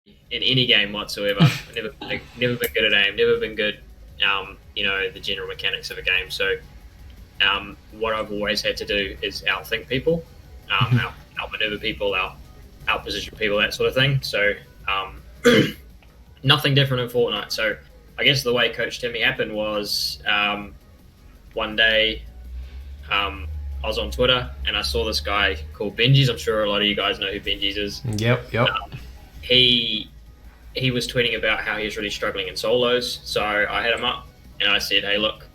in any game whatsoever. I've never been good at aim, never been good, the general mechanics of a game. So what I've always had to do is outthink people, outmaneuver people, outposition people, that sort of thing. So nothing different in Fortnite. So I guess the way Coach Timmy happened was one day I was on Twitter and I saw this guy called Benji's. I'm sure a lot of you guys know who Benji's is. Yep. He was tweeting about how he was really struggling in solos. So I hit him up and I said, hey, look,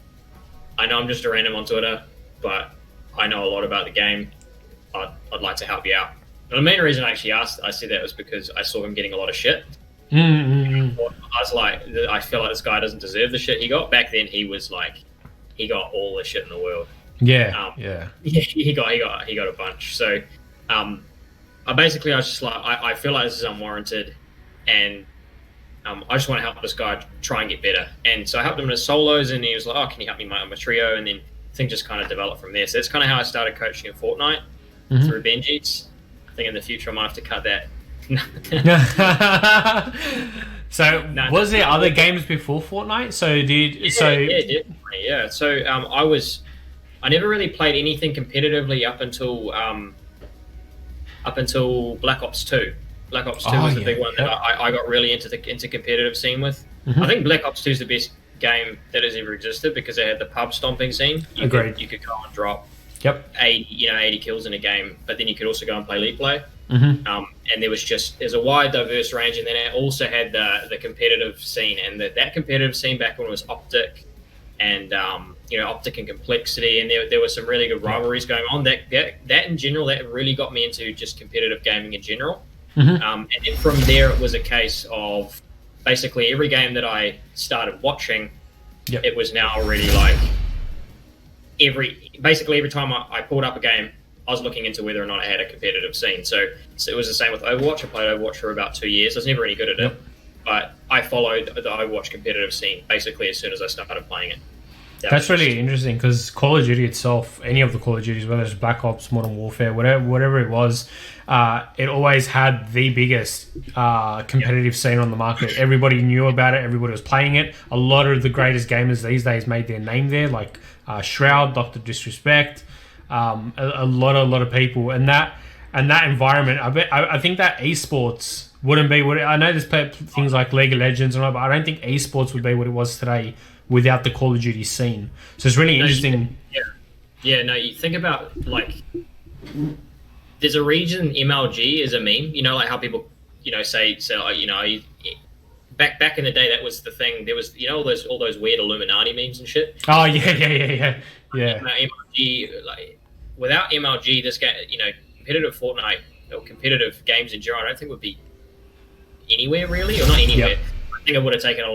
I know I'm just a random on Twitter, but I know a lot about the game. I'd like to help you out. And the main reason I said that was because I saw him getting a lot of shit. Mm-hmm. I was like, I feel like this guy doesn't deserve the shit he got. Back then, he was like, he got all the shit in the world. Yeah. He got a bunch. So, I was just like, I feel like this is unwarranted, and I just want to help this guy try and get better. And so I helped him in his solos, and he was like, oh, can you help me on my trio? And then things just kind of developed from there. So that's kind of how I started coaching in Fortnite through Benji's. I think in the future I might have to cut that. So was there other games before Fortnite? Yeah, definitely. Yeah. So I never really played anything competitively up until Black Ops 2. Black Ops 2 was the big one that I got really into competitive scene with. I think Black Ops 2 is the best game that has ever existed because they had the pub stomping scene. Agreed. You could go and drop 80 kills in a game, but then you could also go and play league play. Mm-hmm. And there's a wide, diverse range, and then it also had the competitive scene, and that competitive scene back when it was Optic and Optic and Complexity, and there were some really good rivalries going on. That in general, that really got me into just competitive gaming in general. Mm-hmm. And then from there, it was a case of basically every game that I started watching, it was now already like every time I pulled up a game, I was looking into whether or not I had a competitive scene. So it was the same with Overwatch. I played Overwatch for about 2 years. I was never any good at it, but I followed the Overwatch competitive scene basically as soon as I started playing it. That's really interesting because Call of Duty itself, any of the Call of Duties, whether it's Black Ops, Modern Warfare, whatever it was, it always had the biggest competitive scene on the market. Everybody knew about it. Everybody was playing it. A lot of the greatest gamers these days made their name there, like Shroud, Dr. Disrespect, a lot of people, and that environment. I think that esports wouldn't be what I know. There's things like League of Legends and all, but I don't think esports would be what it was today without the Call of Duty scene. So it's really interesting. No, you think about like there's a reason MLG is a meme. You know, like how people say back in the day that was the thing. There was all those weird Illuminati memes and shit. Oh yeah. MLG, like without MLG, this game, competitive Fortnite or competitive games in general, I don't think would be anywhere really, or not anywhere. Yep. I think it would have taken a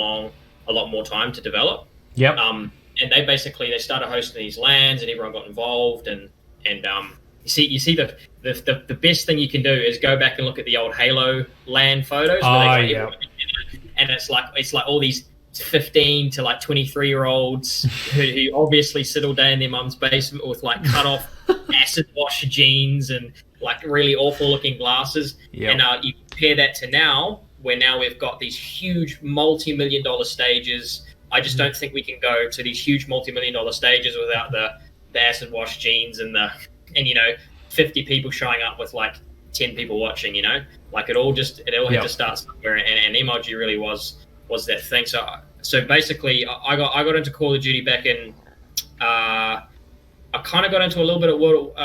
lot more time to develop. Yep. And they started hosting these LANs, and everyone got involved, and you see the best thing you can do is go back and look at the old Halo LAN photos. And it's like all these 15 to like 23-year-olds who obviously sit all day in their mum's basement with like cut off acid wash jeans and like really awful looking glasses. Yep. And you compare that to now, where now we've got these huge multi-million-dollar stages. I just don't think we can go to these huge multi-million-dollar stages without the acid wash jeans and 50 people showing up with like 10 people watching. Like it all had to start somewhere, and MLG really was that thing. So basically, I got into Call of Duty back in. I kind of got into a little bit of World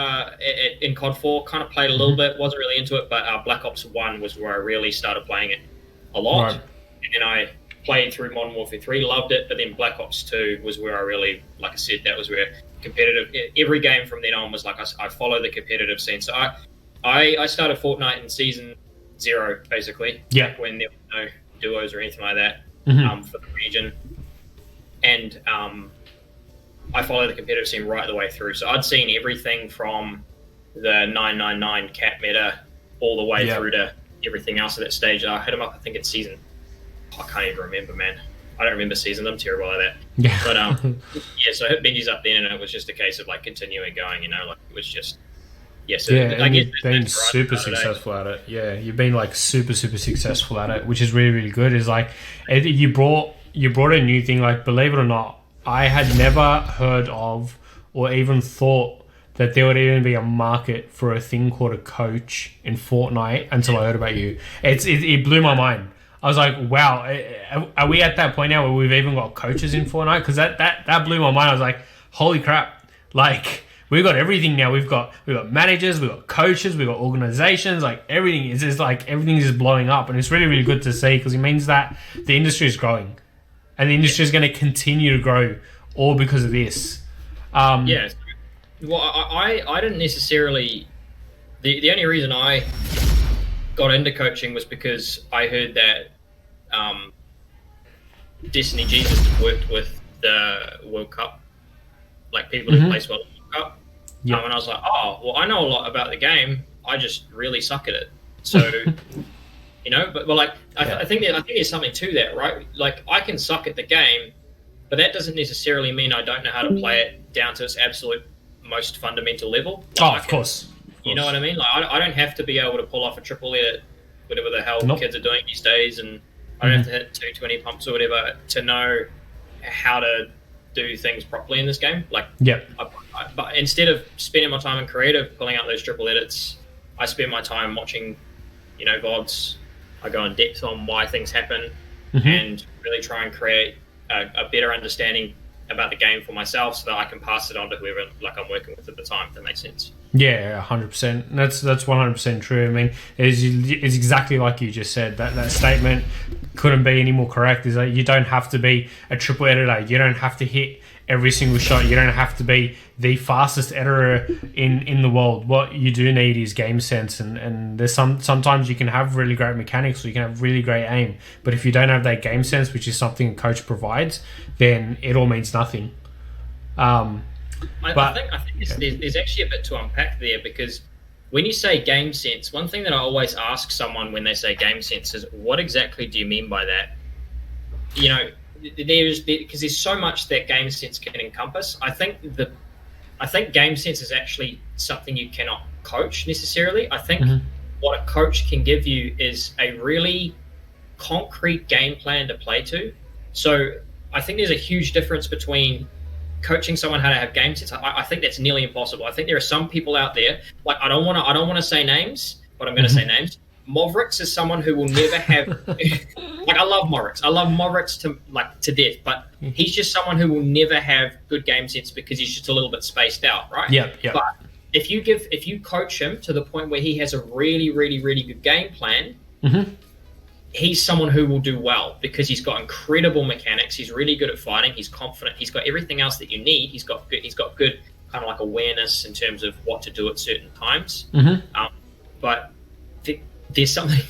in COD 4. Kind of played a little bit, wasn't really into it, but Black Ops 1 was where I really started playing it a lot. Right. And then I played through Modern Warfare 3, loved it, but then Black Ops 2 was where I really, like I said, that was where competitive. Every game from then on was like I followed the competitive scene. So I started Fortnite in season 0, basically. Yeah. When there were no duos or anything like that for the region, and I followed the competitive scene right the way through. So I'd seen everything from the 999 cat meta all the way through to everything else at that stage. I hit him up, I think it's season. I can't even remember, man. I don't remember seasons. I'm terrible at that. Yeah. But so I hit Benji's up then, and it was just a case of like continuing going. Like it was just yeah, so Yeah, I and guess you've been that's right super today. successful at it. Yeah, you've been like super successful at it, which is really really good. Is like you brought a new thing. Like, believe it or not, I had never heard of or even thought that there would even be a market for a thing called a coach in Fortnite until I heard about you. It blew my mind. I was like, wow, are we at that point now where we've even got coaches in Fortnite? Because that blew my mind. I was like, holy crap! Like, we've got everything now. We've got managers, we've got coaches, we've got organizations. Like, everything is just like everything is blowing up, and it's really really good to see because it means that the industry is growing, and the industry is going to continue to grow all because of this. Yeah. Well, I didn't necessarily. The only reason I got into coaching was because I heard that Destiny Jesus worked with the World Cup, like people who play well in the World Cup. Yeah. And I was like, oh, well, I know a lot about the game. I just really suck at it. So, but like, I think there's something to that, right? Like, I can suck at the game, but that doesn't necessarily mean I don't know how to play it down to its absolute most fundamental level. Like, Of course. You know what I mean? Like, I don't have to be able to pull off a triple edit, whatever the hell kids are doing these days, and I don't have to hit 220 pumps or whatever to know how to do things properly in this game. Like, but instead of spending my time in creative pulling out those triple edits, I spend my time watching, VODs. I go in depth on why things happen and really try and create a better understanding about the game for myself so that I can pass it on to whoever I'm working with at the time. If that makes sense. Yeah, 100%. That's 100% true. I mean, it's exactly like you just said. That statement couldn't be any more correct. Is that you don't have to be a triple editor. You don't have to hit every single shot. You don't have to be the fastest editor in the world. What you do need is game sense, and there's sometimes you can have really great mechanics or you can have really great aim, but if you don't have that game sense, which is something a coach provides, then it all means nothing. I think there's actually a bit to unpack there, because when you say game sense, one thing that I always ask someone when they say game sense is, what exactly do you mean by that? Because there's so much that game sense can encompass. I think game sense is actually something you cannot coach necessarily. I think what a coach can give you is a really concrete game plan to play to. So I think there's a huge difference between coaching someone how to have game sense. I think that's nearly impossible. I think there are some people out there, like, I don't want to say names, but I'm going to say names. Mavericks is someone who will never have like, I love Mavericks to death, but he's just someone who will never have good game sense because he's just a little bit spaced out, right? Yeah. But if you coach him to the point where he has a really, really, really good game plan, he's someone who will do well because he's got incredible mechanics. He's really good at fighting. He's confident. He's got everything else that you need. He's got good kind of like awareness in terms of what to do at certain times. But there's something,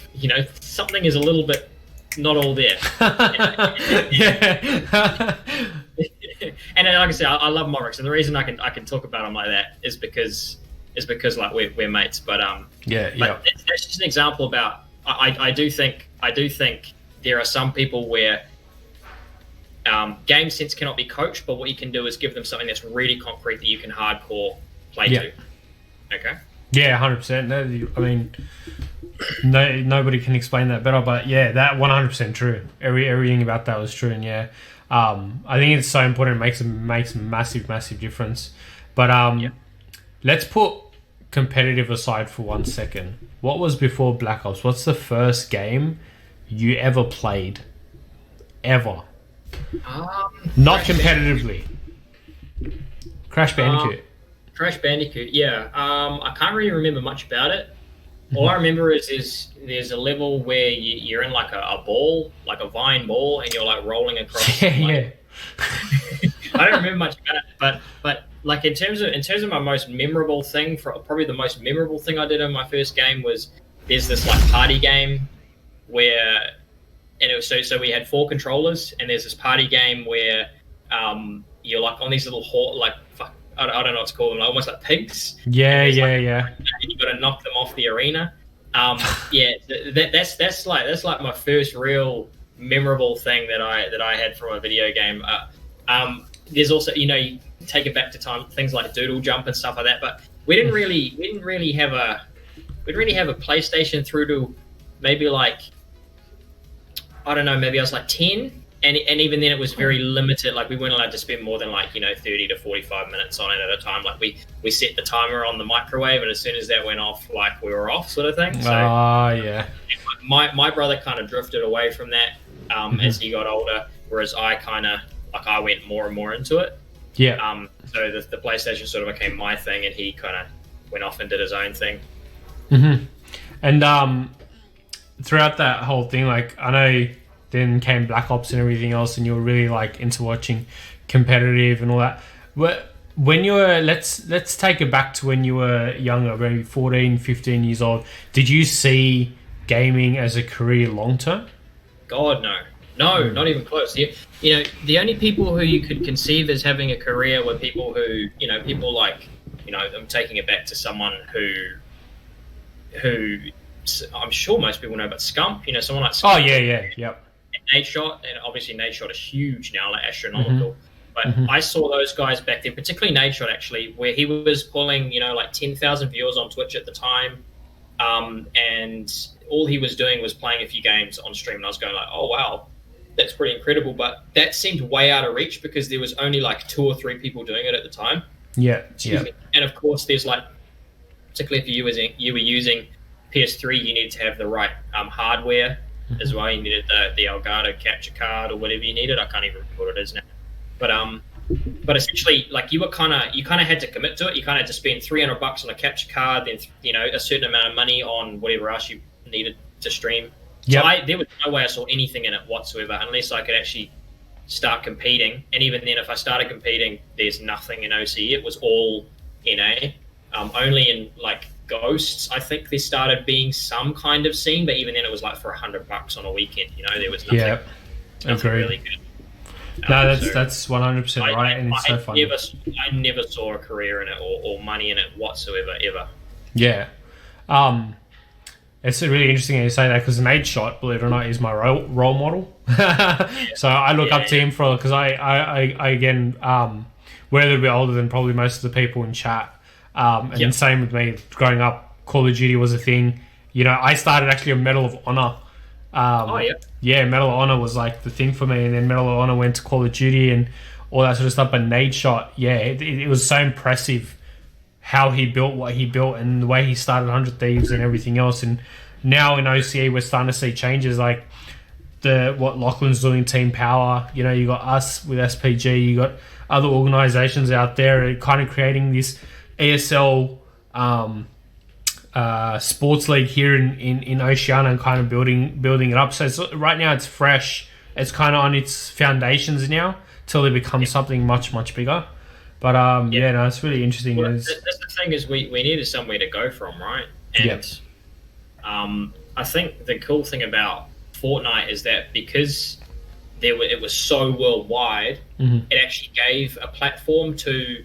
something is a little bit not all there. And like I said, I love Morrix, and the reason I can talk about him like that is because like we're mates. But that's just an example about. I do think there are some people where game sense cannot be coached, but what you can do is give them something that's really concrete that you can hardcore play to. Okay. Yeah, 100%. I mean, nobody can explain that better. But yeah, that 100% true. Everything about that was true, and I think it's so important. It makes a massive difference. But let's put competitive aside for 1 second. What was before Black Ops? What's the first game you ever played? Ever? Not competitively. Crash Bandicoot. Crash Bandicoot, yeah. I can't really remember much about it. All I remember is there's a level where you're in like a ball, like a vine ball, and you're like rolling across. I don't remember much about it, but like in terms of my most memorable thing, probably the most memorable thing I did in my first game was there's this like party game where, and it was so we had 4 controllers, and there's this party game where you're like on these little I don't know what to call them, like almost like pigs. Yeah. And you got to knock them off the arena. That's like my first real memorable thing that I had from a video game. There's also, you take it back to time, things like Doodle Jump and stuff like that. But we didn't really have a PlayStation through to maybe like, I don't know, maybe I was like 10. And even then it was very limited. Like, we weren't allowed to spend more than 30 to 45 minutes on it at a time. Like, we set the timer on the microwave, and as soon as that went off, like, we were off, sort of thing. So yeah. My brother kind of drifted away from that as he got older, whereas I went more and more into it. Yeah. So the PlayStation sort of became my thing, and he kind of went off and did his own thing. And throughout that whole thing, like, I know then came Black Ops and everything else, and you were really like into watching competitive and all that. When you were, let's take it back to when you were younger, maybe 14, 15 years old. Did you see gaming as a career long term? God, no. No, not even close. You know, the only people who you could conceive as having a career were people who, people like, I'm taking it back to someone who I'm sure most people know about Scump. Someone like Scump. Oh, yeah, yep. Nadeshot, and obviously Nadeshot is huge now, like astronomical. But I saw those guys back then, particularly Nadeshot, actually, where he was pulling, like 10,000 viewers on Twitch at the time, and all he was doing was playing a few games on stream, and I was going like, oh wow, that's pretty incredible. But that seemed way out of reach because there was only like 2 or 3 people doing it at the time. Yeah. And of course, there's like, particularly if you were using PS3, you needed to have the right hardware as well. You needed the Elgato capture card or whatever you needed. I can't even remember what it is now. But essentially, like, you kind of had to commit to it. You kind of had to spend $300 on a capture card, then a certain amount of money on whatever else you needed to stream. Yep. So there was no way I saw anything in it whatsoever unless I could actually start competing. And even then, if I started competing, there's nothing in OCE. It was all NA. Only in like Ghosts, I think there started being some kind of scene, but even then it was like for $100 on a weekend. There was nothing really good. No, that's 100% right, and it's so funny. I never saw a career in it or money in it whatsoever, ever. Yeah. It's really interesting that you say that, because Nadeshot, believe it or not, is my role model. So I look up to him because I again, we're a little bit older than probably most of the people in chat. And same with me. Growing up, Call of Duty was a thing. I started actually a Medal of Honor. Yeah, Medal of Honor was like the thing for me, and then Medal of Honor went to Call of Duty and all that sort of stuff. But Nadeshot, it was so impressive how he built what he built and the way he started 100 Thieves and everything else. And now in OCE, we're starting to see changes like what Lachlan's doing, Team Power. You got us with SPG. You got other organisations out there kind of creating this ESL sports league here in Oceania and kind of building it up. So right now it's fresh. It's kind of on its foundations now till it becomes something much, much bigger. But it's really interesting. Well, that's the thing is we needed somewhere to go from, right? And I think the cool thing about Fortnite is that because it was so worldwide, it actually gave a platform to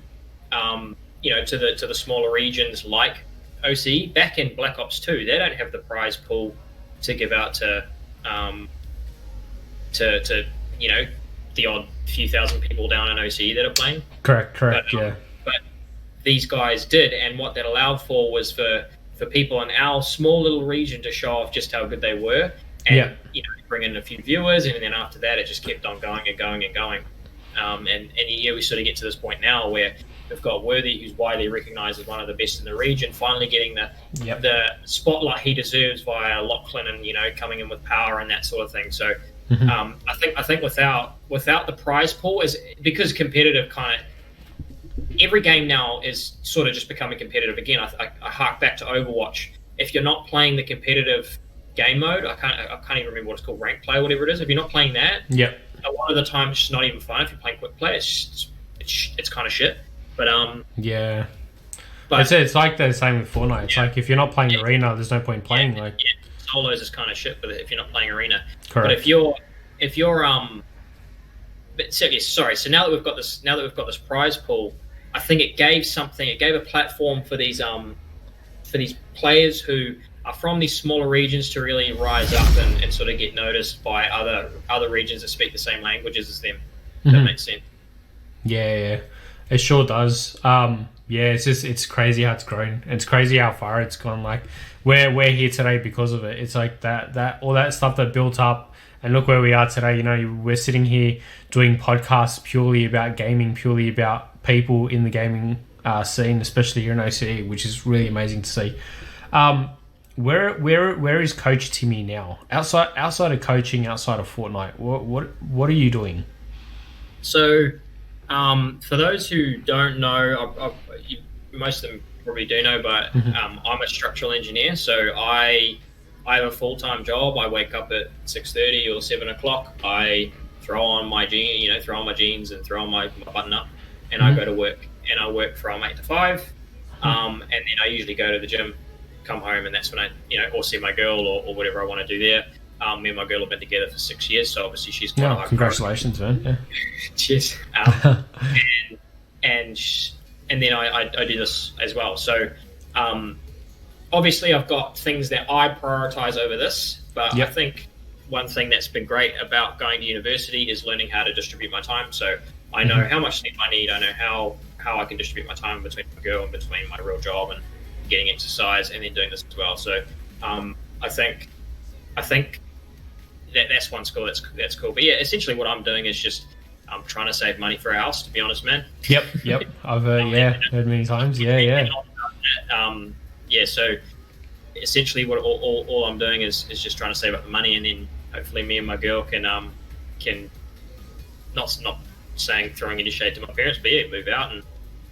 to the smaller regions like OC. Back in Black Ops 2, they don't have the prize pool to give out to the odd few thousand people down in OC that are playing. Correct, But these guys did, and what that allowed for was for people in our small little region to show off just how good they were, and bring in a few viewers, and then after that it just kept on going and going and going. And we sort of get to this point now where we've got Worthy, who's widely recognised as one of the best in the region, finally getting the spotlight he deserves via Lachlan and coming in with power and that sort of thing. So I think without the prize pool, is because competitive kind of every game now is sort of just becoming competitive again. I hark back to Overwatch. If you're not playing the competitive game mode, I can't even remember what it's called, rank play, whatever it is. If you're not playing that, a lot of the time it's just not even fun. If you're playing quick play, it's kind of shit. But but it's like the same with Fortnite. It's like if you're not playing arena, there's no point playing. Solos is kind of shit, but if you're not playing arena, correct. But if you're so now that we've got this prize pool, I think it gave a platform for these players who are from these smaller regions to really rise up and sort of get noticed by other regions that speak the same languages as them. If that makes sense. Yeah, it sure does. Yeah, it's crazy how it's grown. It's crazy how far it's gone. Like we're here today because of it. It's like that all that stuff that built up, and look where we are today. You know, we're sitting here doing podcasts purely about gaming, purely about people in the gaming scene, especially here in OCE, which is really amazing to see. Where is Coach Timmy now? Outside of coaching, outside of Fortnite, what are you doing? So, for those who don't know, most of them probably do know, but I'm a structural engineer. So I have a full-time job. I wake up at 6:30 or 7 o'clock. I throw on my jeans and throw on my button up, and I go to work. And I work from 8 to 5, and then I usually go to the gym, come home, and that's when I, or see my girl or whatever I want to do there. Me and my girl have been together for 6 years, so obviously she's quite a high congratulations, man. Yeah. Cheers. And then I do this as well. So obviously I've got things that I prioritize over this, but I think one thing that's been great about going to university is learning how to distribute my time. So I know how much sleep I need. I know how I can distribute my time between my girl and between my real job and getting exercise and then doing this as well. So I think that's one skill that's cool. But yeah, essentially what I'm doing is just I'm trying to save money for a house, to be honest, man. Yep. I've heard many times. So essentially what all I'm doing is just trying to save up the money, and then hopefully me and my girl can not saying throwing any shade to my parents, but yeah, move out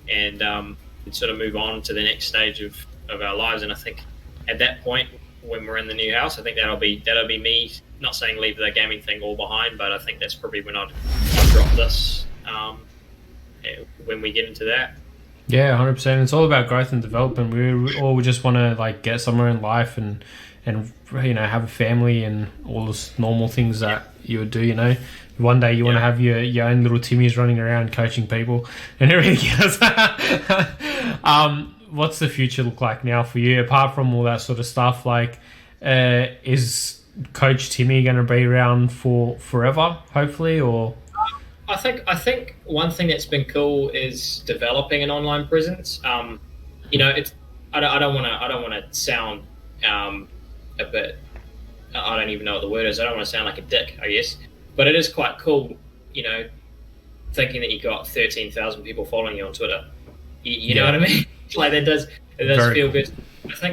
and sort of move on to the next stage of our lives. And I think at that point, when we're in the new house, I think that'll be me. Not saying leave the gaming thing all behind, but I think that's probably when I'd drop this when we get into that. Yeah, 100%. It's all about growth and development. We just want to like get somewhere in life and have a family and all those normal things that you would do. One day you want to have your own little Timmys running around coaching people and everything else. What's the future look like now for you, apart from all that sort of stuff? Like, is Coach Timmy going to be around for forever, hopefully, or? I think one thing that's been cool is developing an online presence. It's I don't want to sound a bit. I don't even know what the word is. I don't want to sound like a dick, I guess. But it is quite cool, thinking that you got 13,000 people following you on Twitter. You know what I mean? Like it does feel cool. good.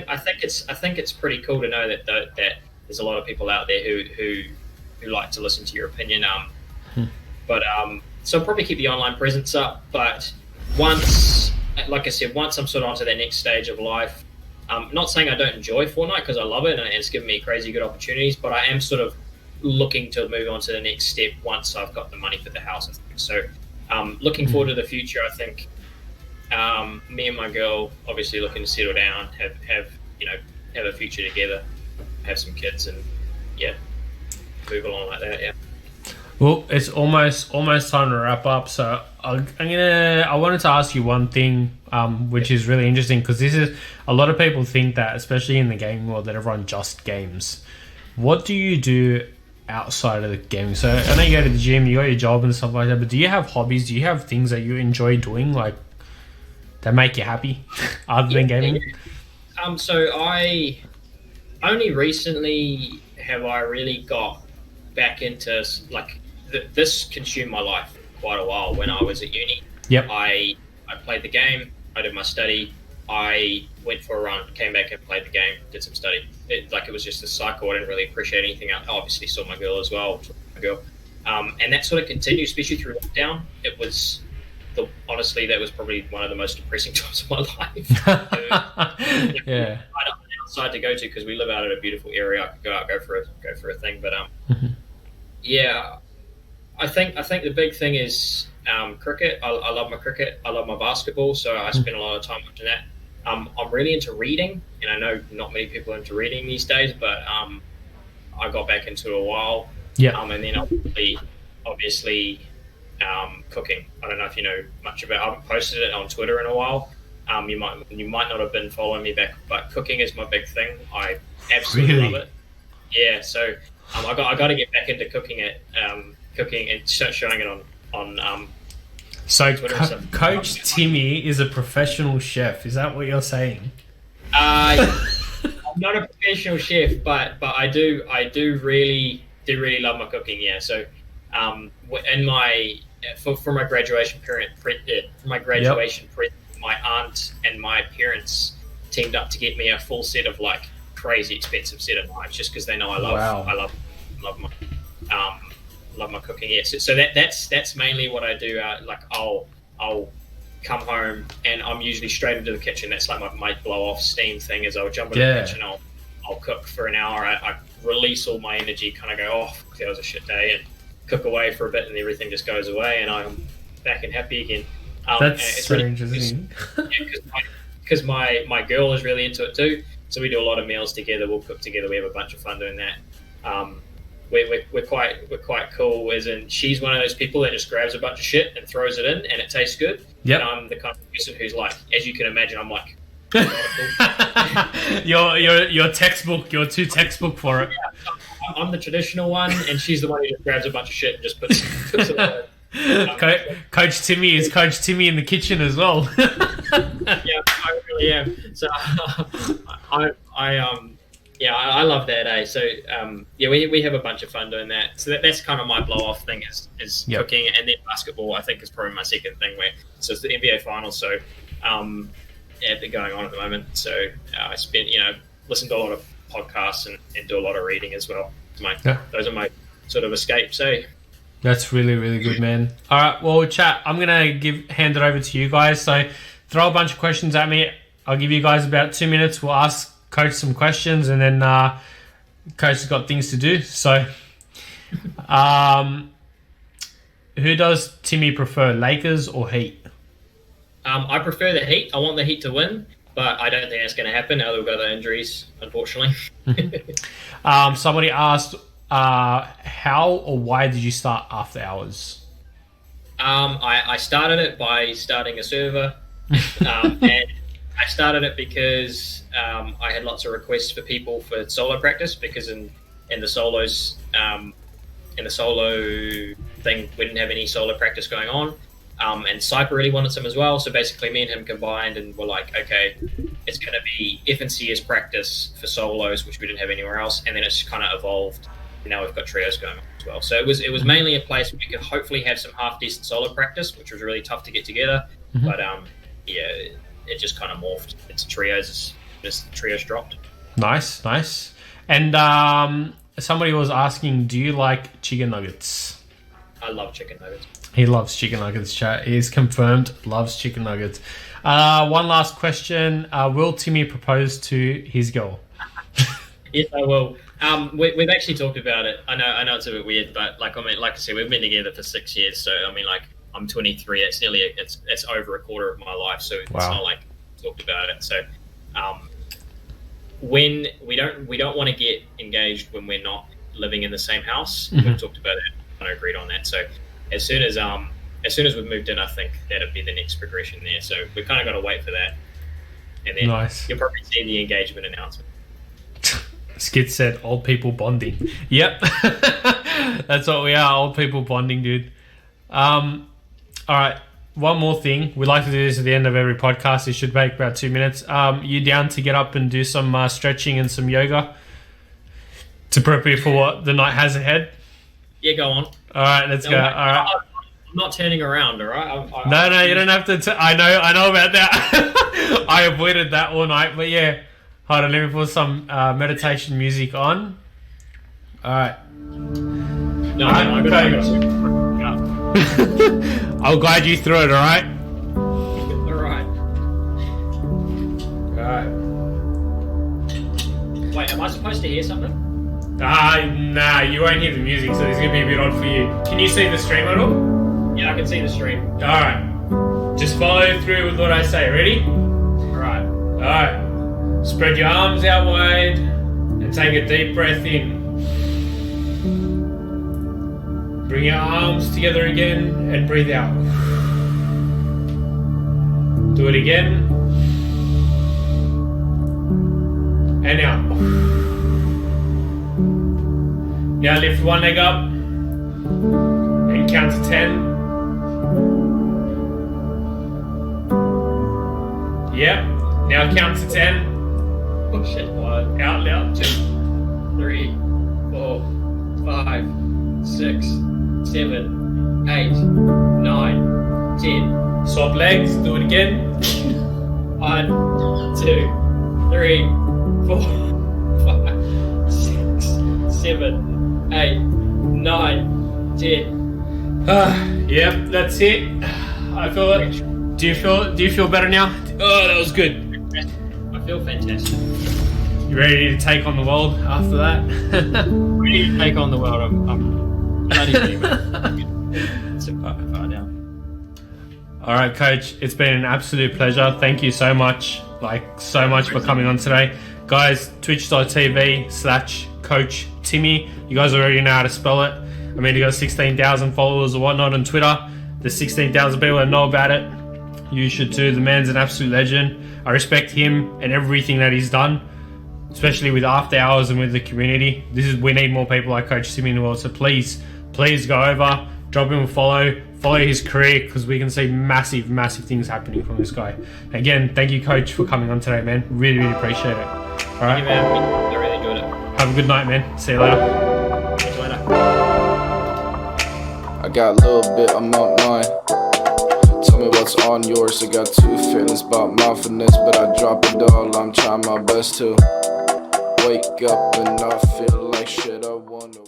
I think it's pretty cool to know that there's a lot of people out there who like to listen to your opinion. But so I'll probably keep the online presence up. But once I'm sort of onto that next stage of life, not saying I don't enjoy Fortnite because I love it and it's given me crazy good opportunities, but I am sort of looking to move on to the next step once I've got the money for the house. I think. So looking forward to the future. I think me and my girl obviously looking to settle down, have a future together, have some kids, and move along like that. Yeah. Well, it's almost time to wrap up. So I wanted to ask you one thing, which is really interesting because this is a lot of people think that, especially in the gaming world, that everyone just games. What do you do outside of the gaming? So I know you go to the gym, you got your job and stuff like that, but do you have hobbies? Do you have things that you enjoy doing, like that make you happy, other than gaming? So I only recently have I really got back into like this consumed my life quite a while when I was at uni. Yep. I played the game, I did my study, I went for a run, came back and played the game, did some study. It was just a cycle. I didn't really appreciate anything else. I obviously saw my girl as well, and that sort of continued, especially through lockdown. It was honestly, that was probably one of the most depressing times of my life. Yeah. I don't have an outside to go to because we live out at a beautiful area. I could go out, go for a thing, but yeah. I think the big thing is cricket. I love my cricket. I love my basketball, so I spend a lot of time watching that. I'm really into reading, and I know not many people are into reading these days, but I got back into it a while. Yeah. And then obviously cooking. I don't know if you know much about. I haven't posted it on Twitter in a while. You might not have been following me back, but cooking is my big thing. I absolutely love it. Yeah. So I got to get back into cooking and showing it on So Coach Timmy is a professional chef. Is that what you're saying? I'm not a professional chef, but I do really love my cooking. Yeah. So, in my for my graduation present, my aunt and my parents teamed up to get me a full set of like crazy expensive set of knives, just because they know I love my cooking. Yeah. So that's mainly what I do. Like I'll come home and I'm usually straight into the kitchen. That's like my blow off steam thing. Is I'll jump into the kitchen. I'll cook for an hour. I release all my energy. Kind of go, oh, that was a shit day, and cook away for a bit, and everything just goes away, and I'm back and happy again. That's so really interesting. Because my girl is really into it too. So we do a lot of meals together. We'll cook together. We have a bunch of fun doing that. We're quite cool. As in, she's one of those people that just grabs a bunch of shit and throws it in, and it tastes good. Yep. And I'm the kind of person who's like, as you can imagine, I'm like, your textbook. You're too textbook for it. Yeah, I'm the traditional one, and she's the one who just grabs a bunch of shit and just puts it in. Coach Timmy is Coach Timmy in the kitchen as well. Yeah, I really am. So I love that. So we have a bunch of fun doing that. So that's kind of my blow off thing is cooking, and then basketball. I think is probably my second thing. So it's the NBA finals. So they're going on at the moment. So I spent listen to a lot of podcasts and do a lot of reading as well. Those are my sort of escapes. So. That's really, really good, man. All right, well, chat, I'm going to hand it over to you guys. So throw a bunch of questions at me. I'll give you guys about 2 minutes. We'll ask Coach some questions, and then Coach has got things to do. So who does Timmy prefer, Lakers or Heat? I prefer the Heat. I want the Heat to win, but I don't think that's going to happen now that we've got the injuries, unfortunately. Somebody asked, how or why did you start After Hours? I started it by starting a server, and I started it because I had lots of requests for people for solo practice, because in the solos in the solo thing we didn't have any solo practice going on, and Cypher really wanted some as well. So basically, me and him combined, and we're like, okay, it's going to be F&CS practice for solos, which we didn't have anywhere else, and then it's kind of evolved. Now we've got trios going on as well. So it was mainly a place where we could hopefully have some half decent solo practice, which was really tough to get together. Mm-hmm. But it just kind of morphed into trios as the trios dropped. Nice. And somebody was asking, do you like chicken nuggets? I love chicken nuggets. He loves chicken nuggets, chat. He is confirmed, loves chicken nuggets. One last question. Will Timmy propose to his girl? Yes, I will. We've actually talked about it. I know it's a bit weird, but like I said, we've been together for 6 years. So I mean, like, I'm 23. That's nearly it's over a quarter of my life. So It's not like we talked about it. So when we don't want to get engaged when we're not living in the same house. Mm-hmm. We've talked about it. I agreed on that. So as soon as we've moved in, I think that'll be the next progression there. So we kind of got to wait for that, and then you'll probably see the engagement announcement. Skid said, old people bonding. Yep. That's what we are, old people bonding, dude. All right, one more thing. We like to do this at the end of every podcast. It should take about 2 minutes. You down to get up and do some stretching and some yoga to prepare for what the night has ahead? Yeah, go on. All right, let's go. All right. I'm not turning around, all right? No, you don't have to. I know about that. I avoided that all night, but yeah. Hold on, let me put some meditation music on. All right. No, I'm going I'll guide you through it, all right? All right. Wait, am I supposed to hear something? Nah, you won't hear the music, so it's going to be a bit odd for you. Can you see the stream at all? Yeah, I can see the stream. All right. Just follow through with what I say. Ready? All right. Spread your arms out wide and take a deep breath in. Bring your arms together again and breathe out. Do it again. And out. Now lift one leg up and count to 10. Yep. Now count to 10. Oh shit, 1, Out loud. 2, 3, 4, 5, 6, 7, 8, 9, 10. Swap legs. Do it again. 1, 2, 3, 4, 5, 6, 7, 8, 9, 10. Yep, that's it. I feel it. Do you feel better now? Oh, that was good. I feel fantastic. You ready to take on the world after that? Ready to take on the world. I'm bloody ready, man. It's far down. All right, Coach. It's been an absolute pleasure. Thank you so much, for coming on today. Guys, twitch.tv/Coach TImmy. You guys already know how to spell it. I mean, you got 16,000 followers or whatnot on Twitter. There's 16,000 people that know about it. You should too. The man's an absolute legend. I respect him and everything that he's done, especially with after hours and with the community. We need more people like Coach TImmy in the world. So please go over, drop him a follow his career, because we can see massive things happening from this guy. Again, thank you, Coach, for coming on today, man. Really appreciate it. All right. Thank you, man. I really enjoyed it. Have a good night, man. See you later. See you later. I got a little bit, I'm on mine. Tell me what's on yours. I got two feelings about my finesse, but I drop it all. I'm trying my best to wake up and not feel like shit. I wanna